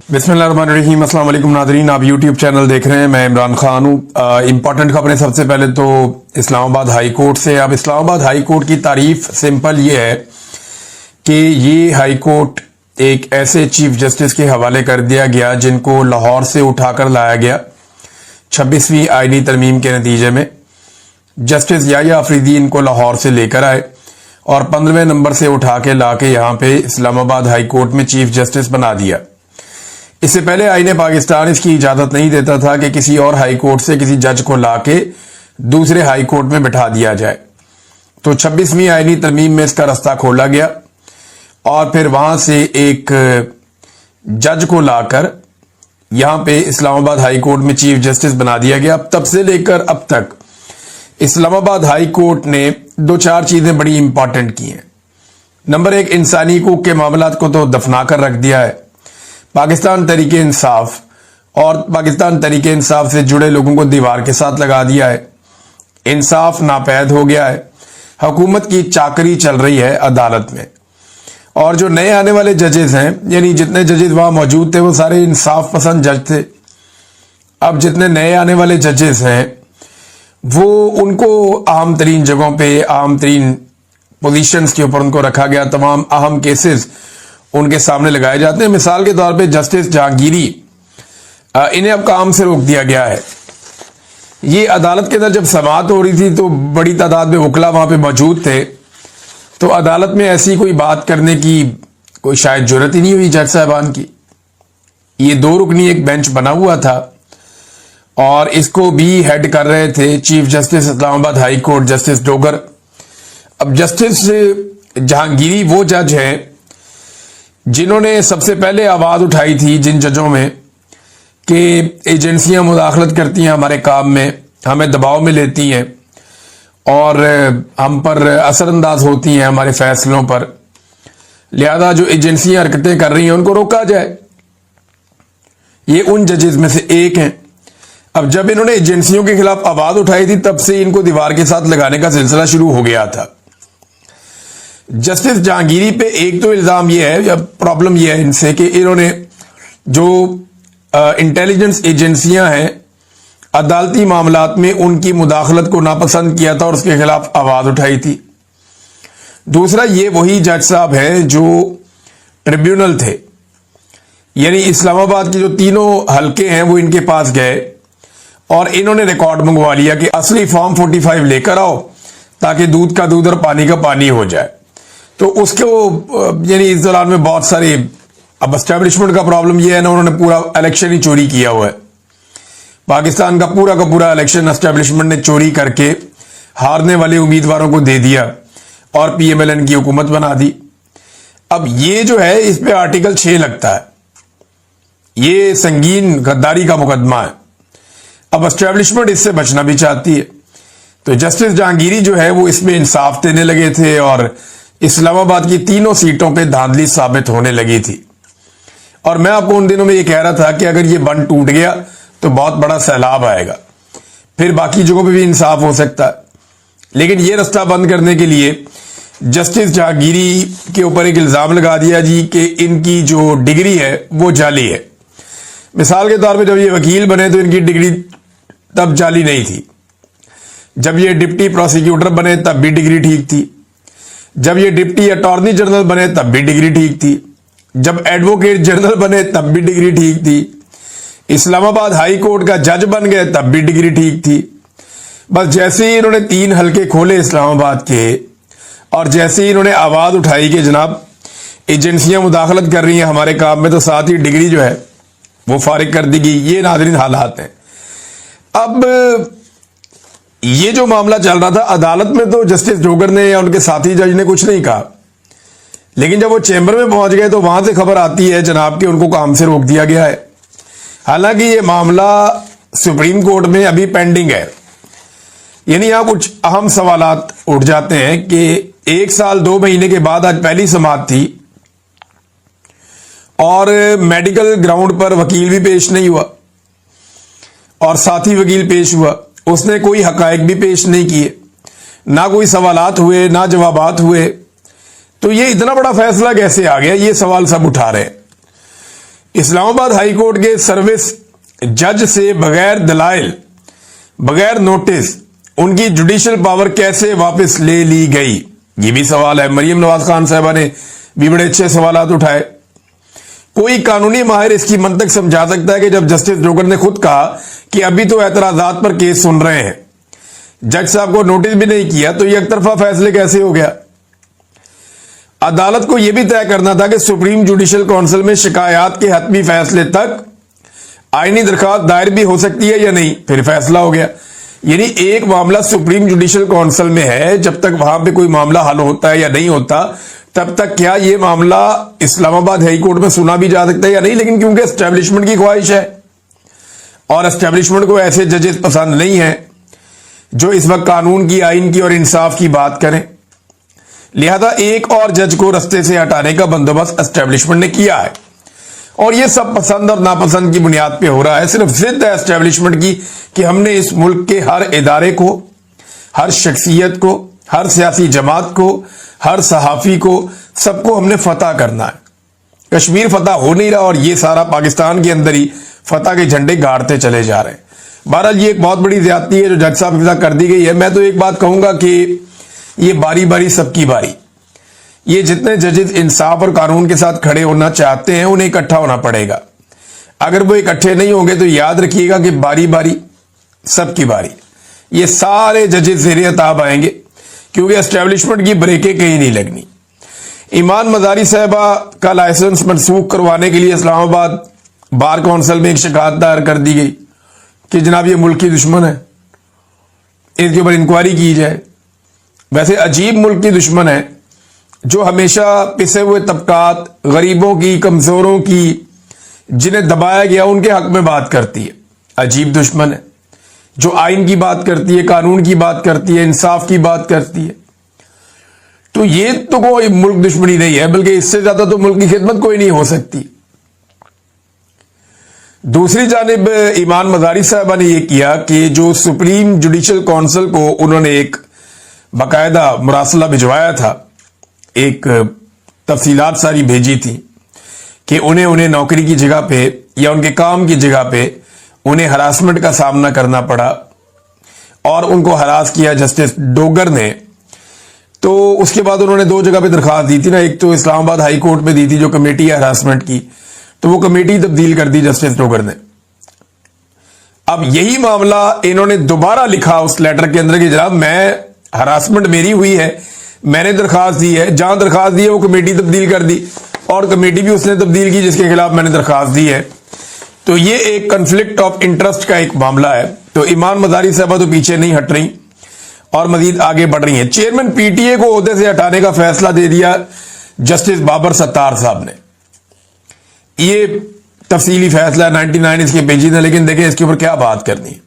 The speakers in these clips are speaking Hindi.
बिस्मिल्लाहिर्रहमानिर्रहीम। अस्सलाम वालेकुम नाज़रीन, आप यूट्यूब चैनल देख रहे हैं। मैं इमरान खान हूँ। इंपॉर्टेंट खबरें सबसे पहले तो इस्लामाबाद हाई कोर्ट से। अब इस्लामाबाद हाई कोर्ट की तारीफ सिंपल ये है कि ये हाई कोर्ट एक ऐसे चीफ जस्टिस के हवाले कर दिया गया जिनको लाहौर से उठाकर लाया गया 26वीं आईनी तरमीम के नतीजे में। जस्टिस याह्या अफरीदी इनको लाहौर से लेकर आए और 15वें नंबर से उठा के ला के यहाँ पे इस्लामाबाद हाई कोर्ट में चीफ जस्टिस बना दिया। इससे पहले आईने पाकिस्तान इसकी इजाजत नहीं देता था कि किसी और हाई कोर्ट से किसी जज को लाके दूसरे हाई कोर्ट में बिठा दिया जाए। तो 26वीं आईनी तरमीम में इसका रास्ता खोला गया और फिर वहां से एक जज को लाकर यहां पे इस्लामाबाद हाई कोर्ट में चीफ जस्टिस बना दिया गया। तब से लेकर अब तक इस्लामाबाद हाई कोर्ट ने दो चार चीजें बड़ी इंपॉर्टेंट की हैं। नंबर एक, इंसानी हकूक के मामलात को तो दफना कर रख दिया है। पाकिस्तान तरीके इंसाफ और पाकिस्तान तरीके इंसाफ से जुड़े लोगों को दीवार के साथ लगा दिया है। इंसाफ नापैद हो गया है। हुकूमत की चाकरी चल रही है अदालत में। और जो नए आने वाले जजेस हैं, यानी जितने जजेस वहां मौजूद थे वो सारे इंसाफ पसंद जज थे। अब जितने नए आने वाले जजेस हैं वो उनको अहम तरीन जगहों पे, अहम तरीन पोजीशंस के ऊपर उनको रखा गया। तमाम अहम केसेस उनके सामने लगाए जाते हैं। मिसाल के तौर पे जस्टिस जहांगीरी, इन्हें अब काम से रोक दिया गया है। ये अदालत के अंदर जब समाअत हो रही थी तो बड़ी तादाद में वकला वहां पे मौजूद थे, तो अदालत में ऐसी कोई बात करने की कोई शायद जरूरत ही नहीं हुई जज साहबान की। ये दो रुकनी एक बेंच बना हुआ था और इसको भी हेड कर रहे थे chief justice Islamabad high court justice Dogar. अब जस्टिस जहांगीरी वो जज हैं जिन्होंने सबसे पहले आवाज उठाई थी जिन जजों में कि एजेंसियां मुदाखलत करती हैं हमारे काम में, हमें दबाव में लेती हैं और हम पर असरअंदाज होती हैं हमारे फैसलों पर, लिहाजा जो एजेंसियां हरकतें कर रही हैं उनको रोका जाए। ये उन जजेस में से एक हैं। अब जब इन्होंने एजेंसियों के खिलाफ आवाज उठाई थी तब से इनको दीवार के साथ लगाने का सिलसिला शुरू हो गया था। जस्टिस जहांगीरी पे एक तो इल्जाम यह है या प्रॉब्लम यह है इनसे कि इन्होंने जो इंटेलिजेंस एजेंसियां हैं अदालती मामलात में उनकी मुदाखलत को नापसंद किया था और उसके खिलाफ आवाज उठाई थी। दूसरा, ये वही जज साहब हैं जो ट्रिब्यूनल थे, यानी इस्लामाबाद के जो तीनों हलके हैं वो इनके पास गए और इन्होंने रिकॉर्ड मंगवा लिया कि असली फॉर्म 45 लेकर आओ ताकि दूध का दूध और पानी का पानी हो जाए। तो उसको यानी इस दौरान में बहुत सारे, अब एस्टैब्लिशमेंट का प्रॉब्लम यह है ना, उन्होंने पूरा इलेक्शन ही चोरी किया हुआ है। पाकिस्तान का पूरा इलेक्शन एस्टैब्लिशमेंट ने चोरी करके हारने वाले उम्मीदवारों को दे दिया और पीएमएलएन की हुकूमत बना दी। अब ये जो है इस पे आर्टिकल 6 लगता है, ये संगीन गद्दारी का मुकदमा है। अब एस्टैब्लिशमेंट इससे बचना भी चाहती है। तो जस्टिस जहांगीरी जो है वो इसमें इंसाफ देने लगे थे और इस्लामाबाद की तीनों सीटों पे धांधली साबित होने लगी थी। और मैं आपको उन दिनों में ये कह रहा था कि अगर ये बंद टूट गया तो बहुत बड़ा सैलाब आएगा, फिर बाकी जगहों पे भी इंसाफ हो सकता है। लेकिन ये रास्ता बंद करने के लिए जस्टिस जहांगीरी के ऊपर एक इल्जाम लगा दिया जी कि इनकी जो डिग्री है वो जाली है। मिसाल के तौर पे जब ये वकील बने तो इनकी डिग्री तब जाली नहीं थी। जब ये डिप्टी प्रोसिक्यूटर बने तब भी डिग्री ठीक थी। जब ये डिप्टी अटॉर्नी जनरल बने तब भी डिग्री ठीक थी। जब एडवोकेट जनरल बने तब भी डिग्री ठीक थी। इस्लामाबाद हाई कोर्ट का जज बन गए तब भी डिग्री ठीक थी। बस जैसे ही इन्होंने 3 हलके खोले इस्लामाबाद के और जैसे ही इन्होंने आवाज उठाई कि जनाब एजेंसियां मुदाखलत कर रही हैं हमारे काम में, तो साथ ही डिग्री जो है वो फारिग कर दी गई। ये नाज़रीन हालात हैं। अब ये जो मामला चल रहा था अदालत में तो जस्टिस डोगर ने या उनके साथी जज ने कुछ नहीं कहा, लेकिन जब वो चैम्बर में पहुंच गए तो वहां से खबर आती है जनाब कि उनको काम से रोक दिया गया है। हालांकि ये मामला सुप्रीम कोर्ट में अभी पेंडिंग है। यानी यहां कुछ अहम सवालात उठ जाते हैं कि 1 साल 2 महीने के बाद आज पहली समाअत थी और मेडिकल ग्राउंड पर वकील भी पेश नहीं हुआ और साथी वकील पेश हुआ, उसने कोई हकायक भी पेश नहीं किए, ना कोई सवालात हुए ना जवाबात हुए। तो ये इतना बड़ा फैसला कैसे आ गया, ये सवाल सब उठा रहे हैं। इस्लामाबाद हाई कोर्ट के सर्विस जज से बगैर दलाइल, बगैर नोटिस उनकी जुडिशियल पावर कैसे वापस ले ली गई, ये भी सवाल है। मरियम नवाज खान साहबा ने भी बड़े अच्छे सवाल उठाए। कोई कानूनी माहिर इसकी मंतक समझा सकता है कि जब जस्टिस जोगर ने खुद कहा कि अभी तो एतराजात पर केस सुन रहे हैं, जज साहब को नोटिस भी नहीं किया, तो ये एक तरफा फैसले कैसे हो गया? अदालत को यह भी तय करना था कि सुप्रीम जुडिशियल काउंसिल में शिकायत के हतमी फैसले तक आईनी दरखास्त दायर भी हो सकती है या नहीं, फिर फैसला हो गया। यानी एक मामला सुप्रीम जुडिशियल काउंसिल में है, जब तक वहां पे कोई मामला हल होता है या नहीं होता, तब तक क्या यह मामला इस्लामाबाद हाई कोर्ट में सुना भी जा सकता है या नहीं। लेकिन क्योंकि एस्टेब्लिशमेंट की ख्वाहिश है और एस्टेब्लिशमेंट को ऐसे जजेस पसंद नहीं है जो इस वक्त कानून की, आइन की और इंसाफ की बात करें, लिहाजा एक और जज को रस्ते से हटाने का बंदोबस्त एस्टेब्लिशमेंट ने किया है। और यह सब पसंद और नापसंद की बुनियाद पे हो रहा है। सिर्फ जिद है एस्टेब्लिशमेंट की कि हमने इस मुल्क के हर इदारे को, हर शख्सियत को, हर सियासी जमात को, हर सहाफी को, सबको हमने फतह करना है। कश्मीर फतह हो नहीं रहा और ये सारा पाकिस्तान के अंदर ही फतह के झंडे गाड़ते चले जा रहे हैं। बहरहाल ये एक बहुत बड़ी ज्यादती है जो जज साहब के साथ कर दी गई है। मैं तो एक बात कहूंगा कि ये बारी बारी सबकी बारी, ये जितने जजेस इंसाफ और कानून के साथ खड़े होना चाहते हैं उन्हें इकट्ठा होना पड़ेगा। अगर वो इकट्ठे नहीं होंगे तो याद रखिएगा कि बारी बारी सबकी बारी, ये सारे जजेस ज़ेरे अताब आएंगे, क्योंकि एस्टेब्लिशमेंट की ब्रेकें कहीं नहीं लगनी। ईमान मजारी साहबा का लाइसेंस मनसूख करवाने के लिए इस्लामाबाद बार काउंसिल में एक शिकायत दायर कर दी गई कि जनाब ये मुल्क की दुश्मन है, इसके ऊपर इंक्वायरी की जाए। वैसे अजीब मुल्क की दुश्मन है जो हमेशा पिसे हुए तबकात, गरीबों की, कमजोरों की, जिन्हें दबाया गया उनके हक में बात करती है। अजीब दुश्मन है जो आइन की बात करती है, कानून की बात करती है, इंसाफ की बात करती है। तो ये तो कोई मुल्क दुश्मनी नहीं है, बल्कि इससे ज्यादा तो मुल्क की खिदमत कोई नहीं हो सकती। दूसरी जानिब ईमान मजारी साहबा ने यह किया कि जो सुप्रीम जुडिशियल काउंसिल को उन्होंने एक बाकायदा मुरासला भिजवाया था, एक तफसीलात सारी भेजी थी कि उन्हें नौकरी की जगह पे या उनके काम की जगह पे उन्हें हरासमेंट का सामना करना पड़ा और उनको हरास किया जस्टिस डोगर ने। तो उसके बाद उन्होंने दो जगह पे दरखास्त दी थी ना, एक तो इस्लामाबाद हाई कोर्ट में दी थी जो कमेटी है हरासमेंट की, तो वो कमेटी तब्दील कर दी जस्टिस डोगर ने। अब यही मामला इन्होंने दोबारा लिखा उस लेटर के अंदर कि जनाब मैं हरासमेंट मेरी हुई है, मैंने दरखास्त दी है, जहां दरखास्त दी है वो कमेटी तब्दील कर दी और कमेटी भी उसने तब्दील की जिसके खिलाफ मैंने दरखास्त दी है। तो ये एक कन्फ्लिक्ट ऑफ इंटरेस्ट का एक मामला है। तो ईमान मजारी साहबा तो पीछे नहीं हट रही और मजीद आगे बढ़ रही हैं। चेयरमैन पीटीए को ओहदे से हटाने का फैसला दे दिया जस्टिस बाबर सत्तार साहब ने। ये तफसीली फैसला 99 इसके पेजीज है, लेकिन देखें इसके ऊपर क्या बात करनी है।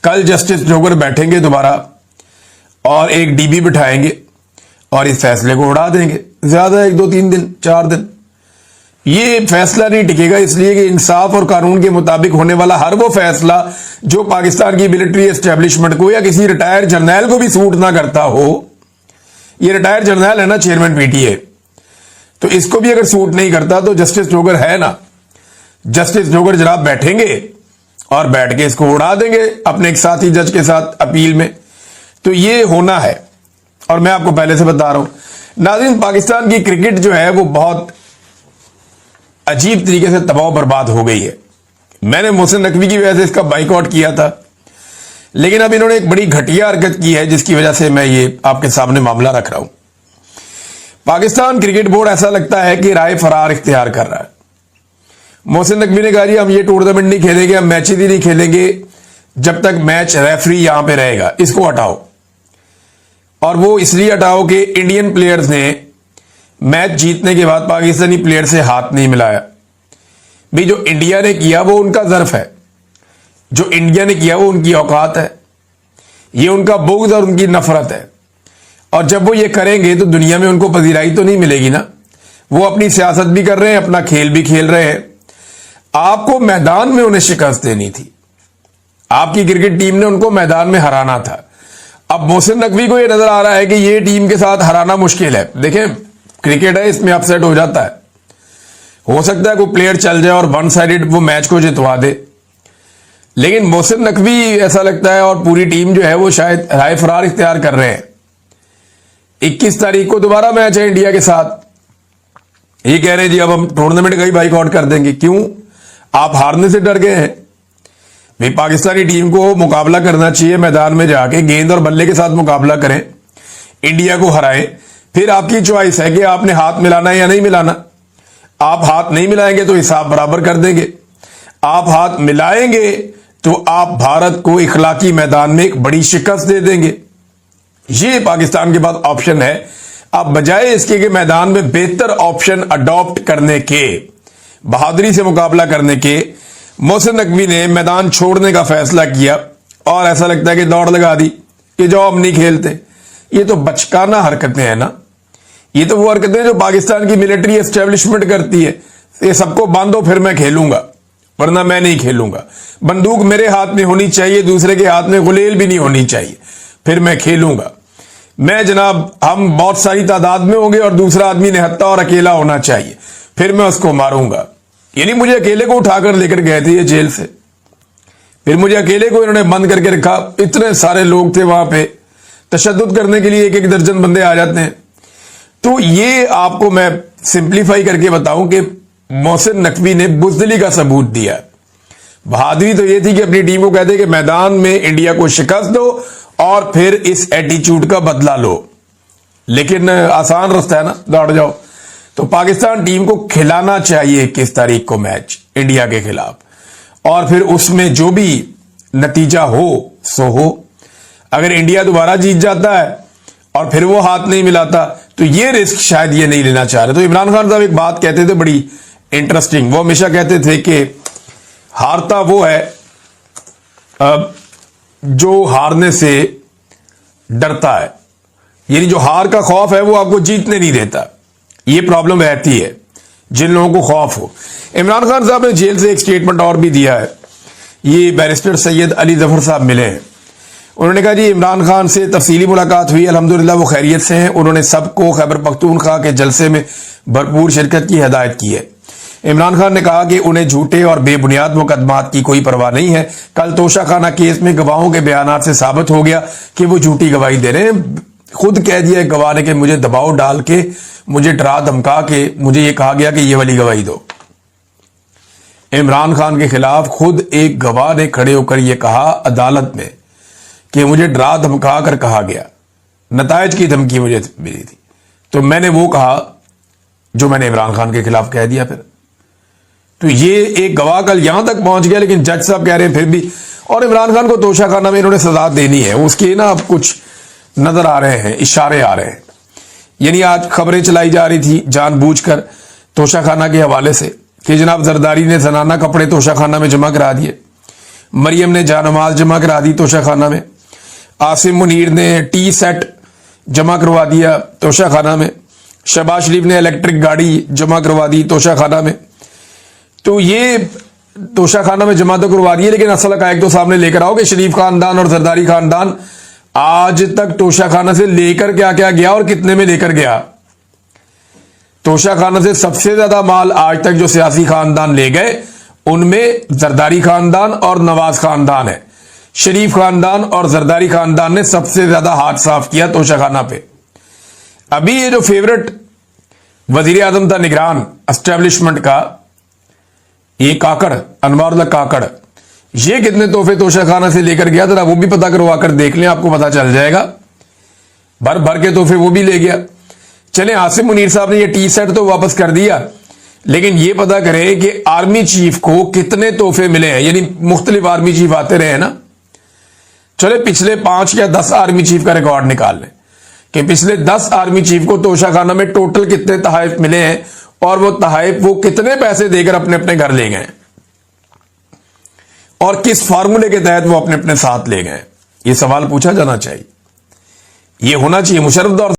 कल जस्टिस जोगर बैठेंगे दोबारा और एक डीबी बिठाएंगे और इस फैसले को उड़ा देंगे। ज्यादा 1, 2, 3 दिन, 4 दिन ये फैसला नहीं टिकेगा, इसलिए कि इंसाफ और कानून के मुताबिक होने वाला हर वो फैसला जो पाकिस्तान की मिलिट्री एस्टेब्लिशमेंट को या किसी रिटायर्ड जर्नैल को भी सूट ना करता हो, ये रिटायर्ड जर्नैल है ना चेयरमैन पीटीए, तो इसको भी अगर सूट नहीं करता तो जस्टिस जोगर है ना, जस्टिस जोगर जनाब बैठेंगे और बैठ के इसको उड़ा देंगे अपने एक साथी जज के साथ अपील में। तो ये होना है और मैं आपको पहले से बता रहा हूं। नाज़रीन, पाकिस्तान की क्रिकेट जो है वो बहुत अजीब तरीके से तबाह बर्बाद हो गई है। मैंने मोहसिन नकवी की वजह से इसका बाइकआउट किया था, लेकिन अब इन्होंने एक बड़ी घटिया हरकत की है जिसकी वजह से मैं ये आपके सामने मामला रख रहा हूं। पाकिस्तान क्रिकेट बोर्ड ऐसा लगता है कि राय फरार इख्तियार कर रहा है। मोहसिन नकवी ने कहा जी हम ये टूर्नामेंट नहीं खेलेंगे, हम मैचेज ही नहीं खेलेंगे जब तक मैच रेफरी यहां पे रहेगा, इसको हटाओ। और वो इसलिए हटाओ कि इंडियन प्लेयर्स ने मैच जीतने के बाद पाकिस्तानी प्लेयर से हाथ नहीं मिलाया। भाई जो इंडिया ने किया वो उनका ज़र्फ है, जो इंडिया ने किया वो उनकी औकात है, ये उनका बुग़्ज़ और उनकी नफरत है। और जब वो ये करेंगे तो दुनिया में उनको पजीराई तो नहीं मिलेगी ना। वो अपनी सियासत भी कर रहे हैं, अपना खेल भी खेल रहे हैं। आपको मैदान में उन्हें शिकस्त देनी थी, आपकी क्रिकेट टीम ने उनको मैदान में हराना था। अब मोहसिन नकवी को यह नजर आ रहा है कि ये टीम के साथ हराना मुश्किल है। देखें क्रिकेट है, इसमें अपसेट हो जाता है, हो सकता है कोई प्लेयर चल जाए और वन साइडेड वो मैच को जितवा दे, लेकिन मोहसिन नकवी ऐसा लगता है और पूरी टीम जो है वो शायद राय फरार इख्तियार कर रहे हैं। 21 तारीख को दोबारा मैच है इंडिया के साथ। ये कह रहे हैं जी अब हम टूर्नामेंट का ही बाइकआउट कर देंगे। क्यों? आप हारने से डर गए हैं? भाई पाकिस्तानी टीम को मुकाबला करना चाहिए, मैदान में जाके गेंद और बल्ले के साथ मुकाबला करें, इंडिया को हराएं। फिर आपकी चॉइस है कि आपने हाथ मिलाना है या नहीं मिलाना। आप हाथ नहीं मिलाएंगे तो हिसाब बराबर कर देंगे, आप हाथ मिलाएंगे तो आप भारत को इखलाकी मैदान में एक बड़ी शिकस्त दे देंगे। ये पाकिस्तान के पास ऑप्शन है। आप बजाय इसके कि मैदान में बेहतर ऑप्शन अडॉप्ट करने के, बहादुरी से मुकाबला करने के, मोहसिन नकवी ने मैदान छोड़ने का फैसला किया और ऐसा लगता है कि दौड़ लगा दी कि जाओ अब नहीं खेलते। ये तो बचकाना हरकतें हैं ना। ये तो वो हरकतें जो पाकिस्तान की मिलिट्री एस्टेब्लिशमेंट करती है। ये सबको बांधो फिर मैं खेलूंगा, वरना मैं नहीं खेलूंगा। बंदूक मेरे हाथ में होनी चाहिए, दूसरे के हाथ में गुलेल भी नहीं होनी चाहिए, फिर मैं खेलूंगा। मैं जनाब, हम बहुत सारी तादाद में होंगे और दूसरा आदमी निहत्था और अकेला होना चाहिए, फिर मैं उसको मारूंगा। यानी मुझे अकेले को उठाकर लेकर गए थे ये जेल से, फिर मुझे अकेले को इन्होंने बंद करके रखा। इतने सारे लोग थे वहां पे, तशद्दुद करने के लिए 1-1 दर्जन बंदे आ जाते हैं। तो ये आपको मैं सिंप्लीफाई करके बताऊं कि मोहसिन नकवी ने बुज़दिली का सबूत दिया। बहादुरी तो ये थी कि अपनी टीम को कहते कि मैदान में इंडिया को शिकस्त दो और फिर इस एटीट्यूड का बदला लो। लेकिन आसान रास्ता है ना, दौड़ जाओ। तो पाकिस्तान टीम को खिलाना चाहिए 21 तारीख को मैच इंडिया के खिलाफ, और फिर उसमें जो भी नतीजा हो सो हो। अगर इंडिया दोबारा जीत जाता है और फिर वो हाथ नहीं मिलाता तो ये रिस्क शायद ये नहीं लेना चाह रहे। तो इमरान खान साहब एक बात कहते थे बड़ी इंटरेस्टिंग। वो हमेशा कहते थे कि हारता वो है जो हारने से डरता है, यानी जो हार का खौफ है वो आपको जीतने नहीं देता। ये प्रॉब्लम रहती है जिन लोगों को खौफ हो। इमरान खान साहब ने जेल से एक स्टेटमेंट और भी दिया है। ये बैरिस्टर सैयद अली जफर साहब मिले हैं। उन्होंने कहा जी इमरान खान से तफसीली मुलाकात हुई, अल्हम्दुलिल्लाह वो खैरियत से हैं। उन्होंने सबको खैबर पख्तूनख्वा के जलसे में भरपूर शिरकत की हिदायत की है। इमरान खान ने कहा कि उन्हें झूठे और बेबुनियाद मुकदमात की कोई परवाह नहीं है। कल तोशाखाना केस में गवाहों के बयानात से साबित हो गया कि वो झूठी गवाही दे रहे हैं। खुद कह दिया गवाह ने कि मुझे दबाव डाल के, मुझे डरा धमका के मुझे ये कहा गया कि ये वाली गवाही दो। इमरान खान के खिलाफ खुद एक गवाह ने खड़े होकर यह कहा अदालत में कि मुझे डरा धमका कर कहा गया, नतायज की धमकी मुझे मिली थी, तो मैंने वो कहा जो मैंने इमरान खान के खिलाफ कह दिया। फिर तो ये एक गवाह कल यहां तक पहुंच गया, लेकिन जज साहब कह रहे हैं फिर भी, और इमरान खान को तोशाखाना में इन्होंने सजा देनी है। उसके ना अब कुछ नजर आ रहे हैं, इशारे आ रहे हैं। यानी आज खबरें चलाई जा रही थी जानबूझकर तोशाखाना के हवाले से कि जनाब जरदारी ने जनाना कपड़े तोशाखाना में जमा करा दिए, मरियम ने जानमाज जमा करा दी तोशाखाना में, आसिम मुनीर ने टी सेट जमा करवा दिया तोशाखाना में, शहबाज शरीफ ने इलेक्ट्रिक गाड़ी जमा करवा दी तोशाखाना में। तो ये तोशाखाना में जमा तो करवा दिए, लेकिन असल हकायक तो सामने लेकर आओ कि शरीफ खानदान और जरदारी खानदान आज तक तोशाखाना से लेकर क्या क्या गया और कितने में लेकर गया। तोशाखाना से सबसे ज्यादा माल आज तक जो सियासी खानदान ले गए उनमें जरदारी खानदान और नवाज खानदान है। शरीफ खानदान और जरदारी खानदान ने सबसे ज्यादा हाथ साफ किया तोशाखाना पे। अभी ये जो फेवरेट वजीर आजम था निगरान एस्टेब्लिशमेंट का, ये काकड़, अनवारुल्लाह काकड़, ये कितने तोहफे तोशाखाना से लेकर गया जरा वो भी पता करवा कर देख लें, आपको पता चल जाएगा। भर भर के तोहफे वो भी ले गया। चले आसिम मुनीर साहब ने ये टी सेट तो वापस कर दिया, लेकिन ये पता करें कि आर्मी चीफ को कितने तोहफे मिले हैं। यानी मुख्तलिफ आर्मी चीफ आते रहे हैं ना, चले पिछले 5 या 10 आर्मी चीफ का रिकॉर्ड निकाल लें कि पिछले 10 आर्मी चीफ को तोशाखाना में टोटल कितने तहाइफ मिले हैं और वो तहाइफ वो कितने पैसे देकर अपने अपने घर ले गए और किस फार्मूले के तहत वो अपने अपने साथ ले गए। ये सवाल पूछा जाना चाहिए, ये होना चाहिए। मुशर्रफ दौर